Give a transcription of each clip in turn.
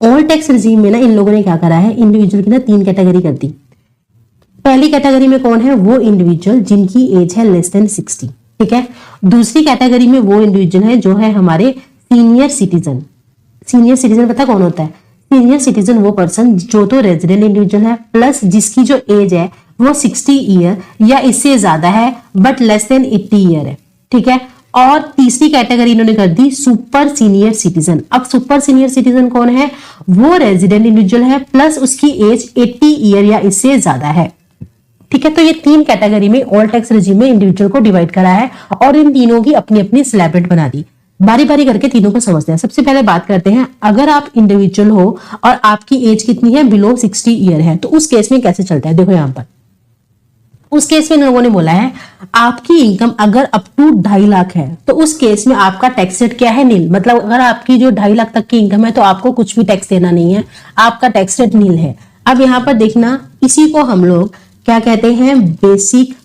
All tax regime में ना इन लोगों ने क्या करा है, इंडिविजुअल की ना 3 कैटेगरी कर दी। पहली कैटेगरी में कौन है, वो इंडिविजुअल जिनकी एज है लेस देन 60, ठीक है। दूसरी कैटेगरी में वो इंडिविजुअल है जो है हमारे सीनियर सिटीजन। सीनियर सिटीजन पता कौन होता है, सीनियर सिटीजन वो पर्सन जो तो रेजिडेंट इंडिविजुअल है प्लस जिसकी जो एज है वो 60 ईयर या इससे ज्यादा है बट लेस देन 80 ईयर है, ठीक है। और तीसरी कैटेगरी इन्होंने कर दी सुपर सीनियर सिटीजन। अब सुपर सीनियर सिटीजन कौन है, वो रेजिडेंट इंडिविजुअल है प्लस उसकी एज 80 ईयर या इससे ज्यादा है, ठीक है। तो ये 3 कैटेगरी में ऑल टैक्स रेजिम में इंडिविजुअल को डिवाइड करा है और इन तीनों की अपनी अपनी स्लैब रेट बना दी। बारी बारी करके तीनों को समझते हैं। सबसे पहले बात करते हैं, अगर आप इंडिविजुअल हो और आपकी एज कितनी है, बिलो 60 ईयर है, तो उस केस में कैसे चलता है। देखो यहां पर उस केस में इन लोगों ने बोला है आपकी इनकम अगर अप टू 2.5 लाख है तो उस केस में आपका टैक्स रेट क्या है, नील। मतलब अगर आपकी जो 2.5 लाख तक की इनकम है तो आपको कुछ भी टैक्स देना नहीं है, आपका टैक्स रेट नील है। अब यहाँ पर देखना, इसी को हम लोग क्या कहते हैं, बेसिक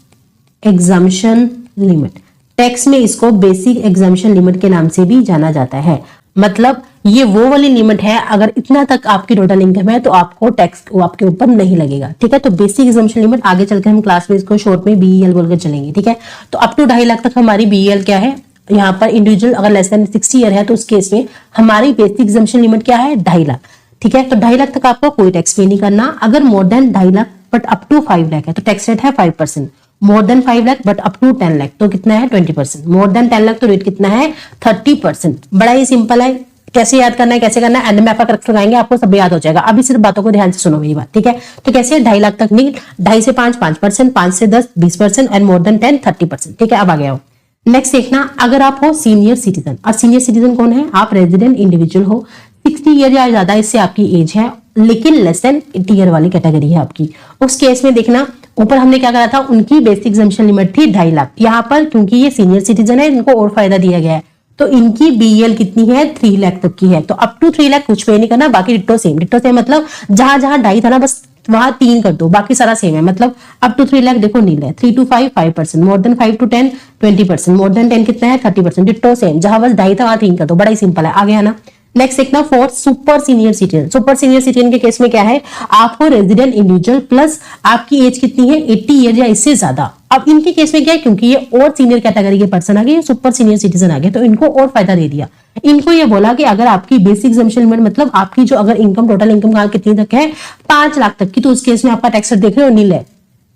एग्जम्पशन लिमिट। टैक्स में इसको बेसिक एग्जम्पशन लिमिट के नाम से भी जाना जाता है। मतलब ये वो वाली लिमिट है, अगर इतना तक आपकी टोटल इनकम है तो आपको टैक्स आपके ऊपर नहीं लगेगा, ठीक है। तो बेसिक एग्जम्पशन लिमिट आगे चलकर हम क्लास में इसको शॉर्ट में बीईएल बोलकर चलेंगे, ठीक है। तो अप टू 2.5 लाख तक हमारी बीईएल क्या है, यहाँ पर इंडिविजुअल अगर लेस देन 60 ईयर है तो उस केस में हमारी बेसिक एग्जम्पशन लिमिट क्या है, 2.5 लाख, ठीक है। तो 2.5 लाख तक आपको कोई टैक्स पे नहीं करना। अगर more than 2.5 lakh but up to 5 lakh है तो टैक्स रेट है 5%। More than 5 lakh but up to 10 lakh तो कितना है, 20%। मोर देन 10 लाख तो रेट कितना है, 30%। बड़ा ही सिंपल है, कैसे याद करना है, कैसे करना है, एंड में आपका करेक्ट लगाएंगे, आपको सब याद हो जाएगा। अभी सिर्फ बातों को ध्यान से सुनो मेरी बात, ठीक है। तो कैसे, 2.5 लाख तक नहीं, 2.5 से 5 5%, 5 से 10 20% एंड मोर देन 10 30%, ठीक है। अब आ गया हो नेक्स्ट देखना, अगर आप हो सीनियर सिटीजन। और सीनियर सिटीजन कौन है, आप रेजिडेंट इंडिविजुअल हो, 60 ईयर या ज्यादा इससे आपकी एज है लेकिन लेस देन 80 ईयर वाली कैटेगरी है आपकी। उस केस में देखना, ऊपर हमने क्या करा था, उनकी बेसिक एग्जम्पशन लिमिट थी 2.5 लाख। यहाँ पर क्योंकि ये सीनियर सिटीजन है इनको और फायदा दिया गया है, तो इनकी बीएल कितनी है, 3 लाख तक की है। तो अप टू 3 लाख कुछ पे नहीं करना, बाकी डिट्टो सेम। डिट्टो सेम मतलब जहां जहां 2.5 था ना बस वहां 3 कर दो, बाकी सारा सेम है। मतलब अप टू 3 लाख देखो नील है, 3 to 5 5%, more than 5 to 10 20%, more than 10 कितना है 30%। डिट्टो सेम, जहां बस 2.5 था वहां 3 कर दो, बड़ा ही सिंपल है। आ गया ना। नेक्स्ट देखना, fourth super senior citizen. Super senior citizen के केस में क्या है, आपको रेजिडेंट इंडिविजुअल प्लस आपकी एज कितनी है, 80 ईयर या इससे ज्यादा। अब इनके केस में क्या है, क्योंकि ये और सीनियर कैटेगरी के पर्सन आ गए, सुपर सीनियर सिटीजन आ गए, तो इनको और फायदा दे दिया। इनको ये बोला कि अगर आपकी बेसिक एग्जम्पशन लिमिट मतलब आपकी जो अगर इनकम टोटल इनकम कितनी तक है, 5 लाख तक की, तो उस केस में आपका टैक्स रेट देख रहे हो नील है,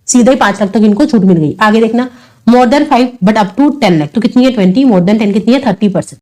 सीधे ही 5 लाख तक इनको छूट मिल गई। आगे देखना, more than 5 but up to 10 lakh तो कितनी है, 20, मोर देन 10 कितनी है, 30%।